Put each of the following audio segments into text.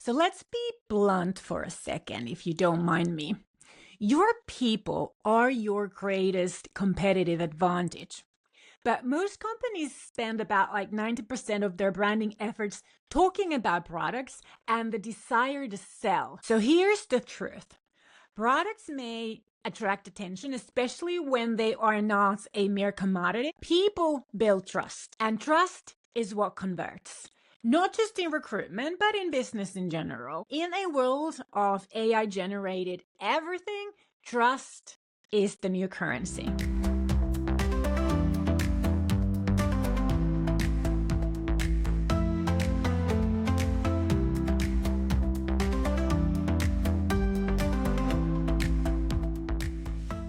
So let's be blunt for a second, if you don't mind me. Your people are your greatest competitive advantage. But most companies spend about 90% of their branding efforts talking about products and the desire to sell. So here's the truth. Products may attract attention, especially when they are not a mere commodity. People build trust, and trust is what converts. Not just in recruitment, but in business in general. In a world of AI generated everything, trust is the new currency.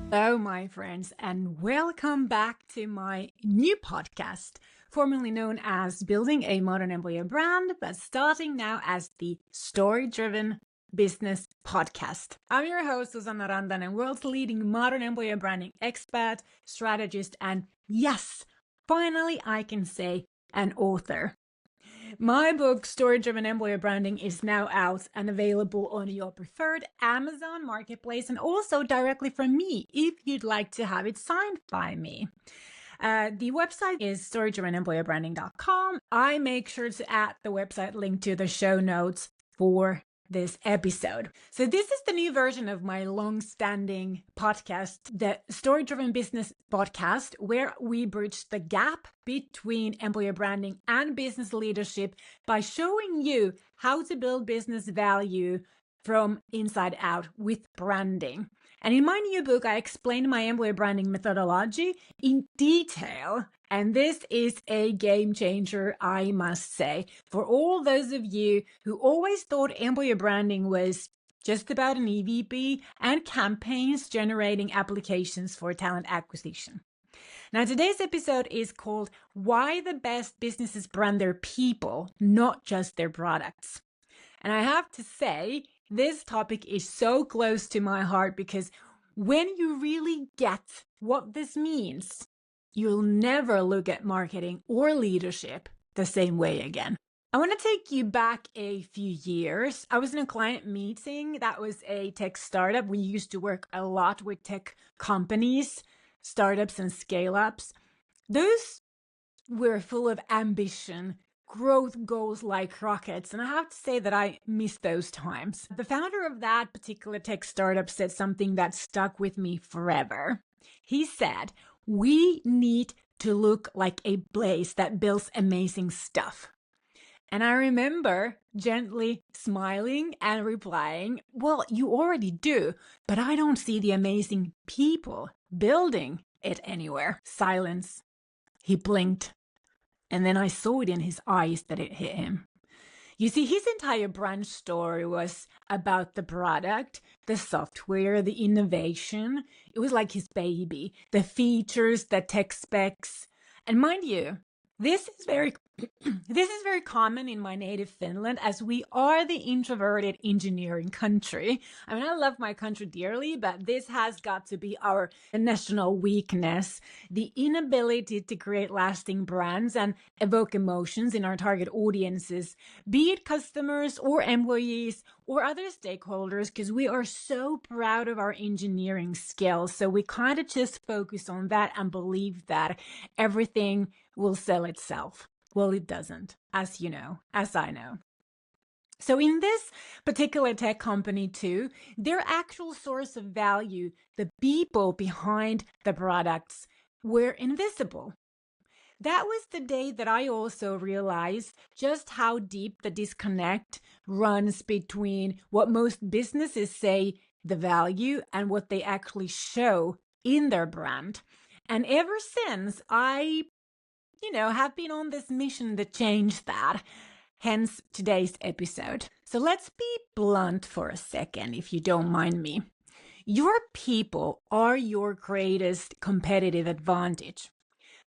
Hello, my friends, and welcome back to my new podcast, formerly known as Building a Modern Employer Brand, but starting now as the Story Driven Business Podcast. I'm your host, Susanna Rantanen, world's leading modern employer branding expert, strategist, and yes, finally I can say an author. My book, Story Driven Employer Branding, is now out and available on your preferred Amazon marketplace and also directly from me if you'd like to have it signed by me. The website is storydrivenemployerbranding.com. I make sure to add the website link to the show notes for this episode. So this is the new version of my long-standing podcast, the Story Driven Business Podcast, where we bridge the gap between employer branding and business leadership by showing you how to build business value from inside out with branding. And in my new book, I explain my employer branding methodology in detail. And this is a game changer, I must say, for all those of you who always thought employer branding was just about an EVP and campaigns generating applications for talent acquisition. Now, today's episode is called Why the Best Businesses Brand Their People, Not Just Their Products. And I have to say, this topic is so close to my heart because when you really get what this means, you'll never look at marketing or leadership the same way again. I want to take you back a few years. I was in a client meeting that was a tech startup. We used to work a lot with tech companies, startups and scale-ups. Those were full of ambition, growth goals like rockets. And I have to say that I miss those times. The founder of that particular tech startup said something that stuck with me forever. He said, "We need to look like a place that builds amazing stuff." And I remember gently smiling and replying, "Well, you already do, but I don't see the amazing people building it anywhere." Silence. He blinked. And then I saw it in his eyes that it hit him. You see, his entire brand story was about the product, the software, the innovation. It was like his baby, the features, the tech specs. And mind you, this is very common in my native Finland, as we are the introverted engineering country. I mean, I love my country dearly, but this has got to be our national weakness, the inability to create lasting brands and evoke emotions in our target audiences, be it customers or employees or other stakeholders, because we are so proud of our engineering skills. So we kind of just focus on that and believe that everything will sell itself. Well, it doesn't, as you know, as I know. So in this particular tech company too, their actual source of value, the people behind the products, were invisible. That was the day that I also realized just how deep the disconnect runs between what most businesses say the value and what they actually show in their brand. And ever since, I have been on this mission to change that. Hence today's episode. So let's be blunt for a second, if you don't mind me. Your people are your greatest competitive advantage.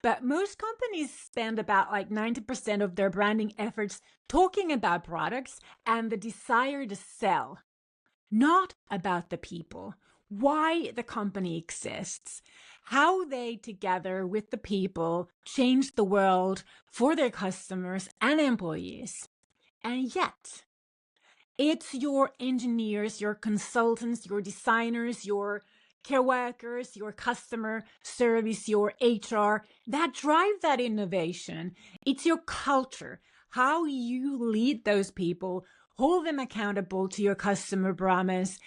But most companies spend about 90% of their branding efforts talking about products and the desire to sell, not about the people, why the company exists, how they, together with the people, change the world for their customers and employees. And yet, It's your engineers, your consultants, your designers, your care workers, your customer service, your HR that drive that innovation. It's your culture, how you lead those people, hold them accountable to your customer promise,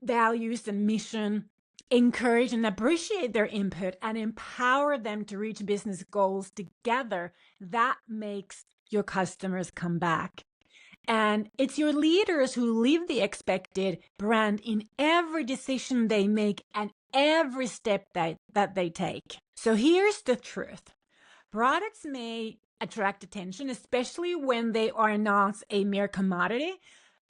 values, and mission, encourage and appreciate their input, and empower them to reach business goals together. That makes your customers come back. And it's your leaders who live the expected brand in every decision they make and every step that they take. So here's the truth. Products may attract attention, especially when they are not a mere commodity.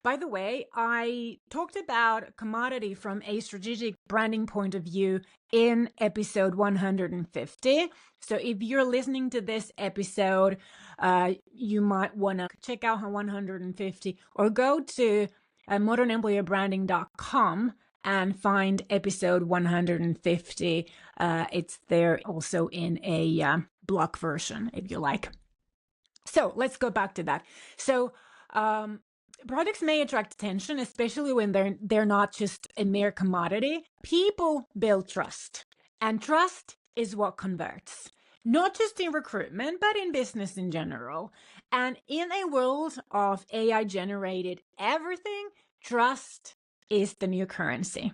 By the way, I talked about commodity from a strategic branding point of view in episode 150. So if you're listening to this episode, you might want to check out 150 or go to modernemployerbranding.com and find episode 150. It's there also in a blog version if you like. So let's go back to that. So products may attract attention, especially when they're not just a mere commodity. People build trust, and trust is what converts, not just in recruitment, but in business in general. And in a world of AI-generated everything, trust is the new currency.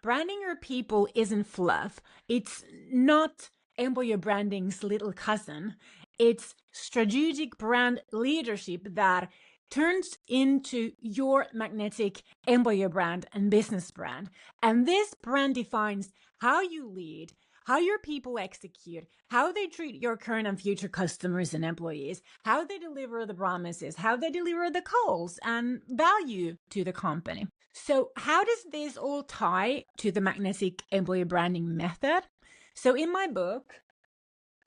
Branding your people isn't fluff. It's not employer branding's little cousin. It's strategic brand leadership that turns into your magnetic employer brand and business brand. And this brand defines how you lead, how your people execute, how they treat your current and future customers and employees, how they deliver the promises, how they deliver the calls and value to the company. So how does this all tie to the magnetic employer branding method? So in my book,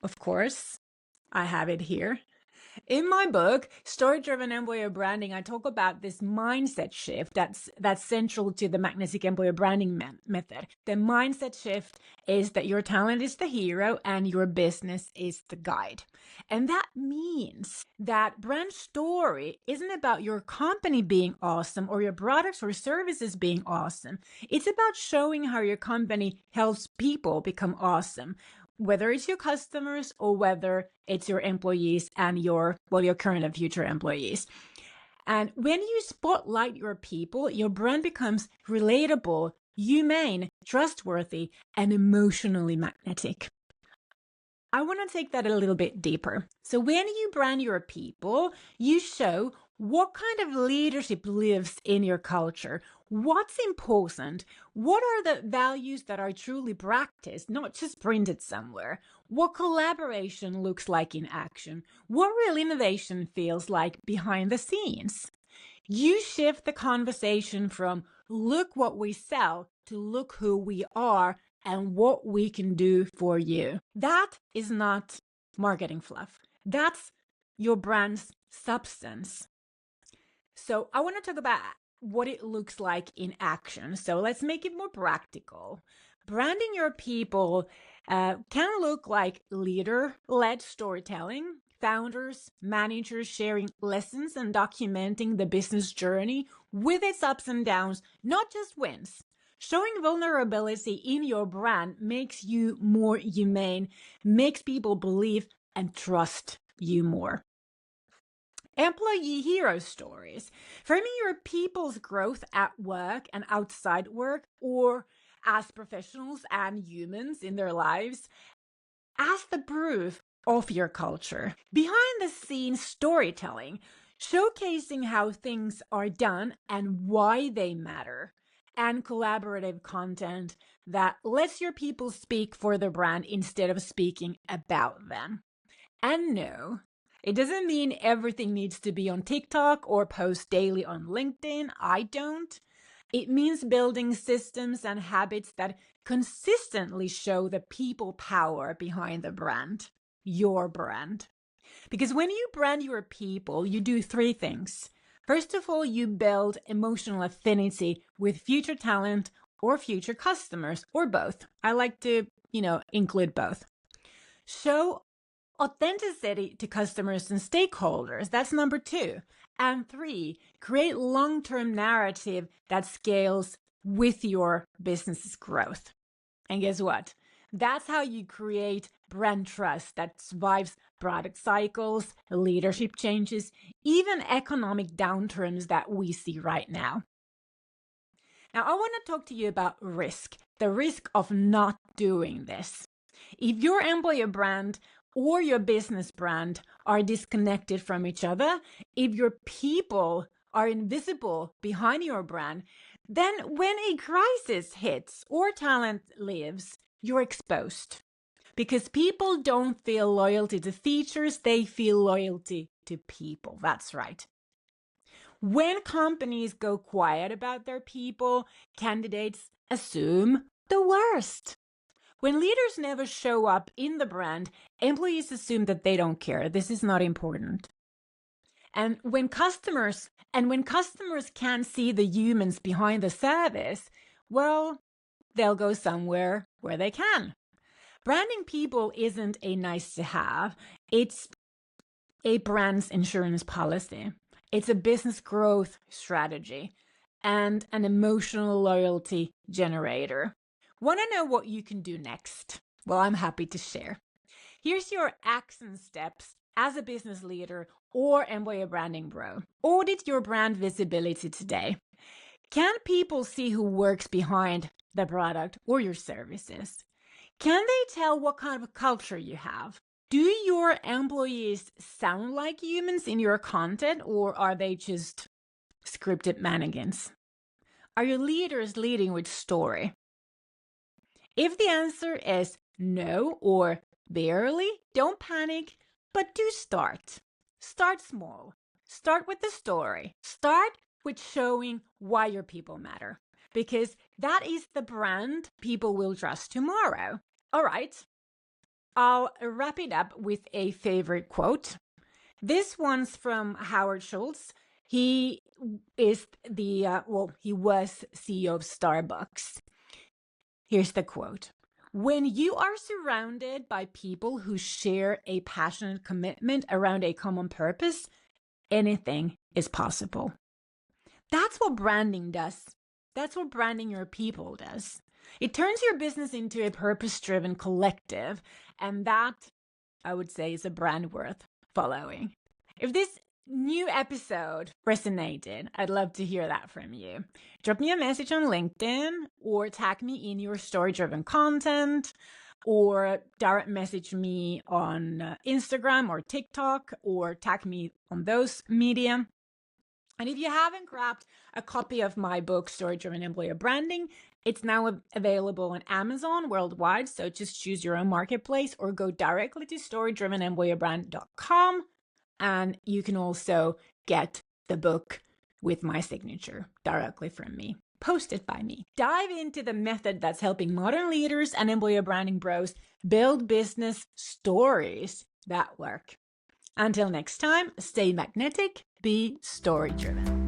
of course, I have it here. In my book, Story-Driven Employer Branding, I talk about this mindset shift that's central to the magnetic employer branding method. The mindset shift is that your talent is the hero and your business is the guide. And that means that brand story isn't about your company being awesome or your products or services being awesome. It's about showing how your company helps people become awesome, whether it's your customers or whether it's your employees and your current and future employees. And when you spotlight your people, your brand becomes relatable, humane, trustworthy, and emotionally magnetic. I want to take that a little bit deeper. So when you brand your people, you show what kind of leadership lives in your culture, what's important, what are the values that are truly practiced, not just printed somewhere, what collaboration looks like in action, what real innovation feels like behind the scenes. You shift the conversation from look what we sell to look who we are and what we can do for you. That is not marketing fluff. That's your brand's substance. So I want to talk about what it looks like in action. So let's make it more practical. Branding your people can look like leader-led storytelling, founders, managers sharing lessons and documenting the business journey with its ups and downs, not just wins. Showing vulnerability in your brand makes you more humane, makes people believe and trust you more. Employee hero stories. Framing your people's growth at work and outside work, or as professionals and humans in their lives, as the proof of your culture. Behind the scenes storytelling, showcasing how things are done and why they matter. And collaborative content that lets your people speak for the brand instead of speaking about them. And no, it doesn't mean everything needs to be on TikTok or post daily on LinkedIn. I don't. It means building systems and habits that consistently show the people power behind the brand, your brand. Because when you brand your people, you do three things. First of all, you build emotional affinity with future talent or future customers, or both. I like to, include both. Show Authenticity to customers and stakeholders. That's number 2. And 3, create long-term narrative that scales with your business's growth. And guess what? That's how you create brand trust that survives product cycles, leadership changes, even economic downturns that we see right now. Now, I want to talk to you about risk, the risk of not doing this. If your employer brand or your business brand are disconnected from each other, if your people are invisible behind your brand, then when a crisis hits or talent leaves, you're exposed. Because people don't feel loyalty to features, they feel loyalty to people. That's right. When companies go quiet about their people, candidates assume the worst. When leaders never show up in the brand, employees assume that they don't care. This is not important. And when customers can't see the humans behind the service, well, they'll go somewhere where they can. Branding people isn't a nice to have. It's a brand's insurance policy. It's a business growth strategy and an emotional loyalty generator. Want to know what you can do next? Well, I'm happy to share. Here's your action steps as a business leader or employer branding bro. Audit your brand visibility today. Can people see who works behind the product or your services? Can they tell what kind of culture you have? Do your employees sound like humans in your content, or are they just scripted mannequins? Are your leaders leading with story? If the answer is no or barely, don't panic, but do start. Start small. Start with the story. Start with showing why your people matter, because that is the brand people will trust tomorrow. All right. I'll wrap it up with a favorite quote. This one's from Howard Schultz. He is he was CEO of Starbucks. Here's the quote. When you are surrounded by people who share a passionate commitment around a common purpose, anything is possible. That's what branding does. That's what branding your people does. It turns your business into a purpose-driven collective, and that, I would say, is a brand worth following. If this new episode resonated, I'd love to hear that from you. Drop me a message on LinkedIn or tag me in your story-driven content, or direct message me on Instagram or TikTok, or tag me on those media. And if you haven't grabbed a copy of my book, Story-Driven Employer Branding, it's now available on Amazon worldwide. So just choose your own marketplace or go directly to storydrivenemployerbrand.com. And you can also get the book with my signature directly from me, posted by me. Dive into the method that's helping modern leaders and employer branding bros build business stories that work. Until next time, stay magnetic, be story-driven.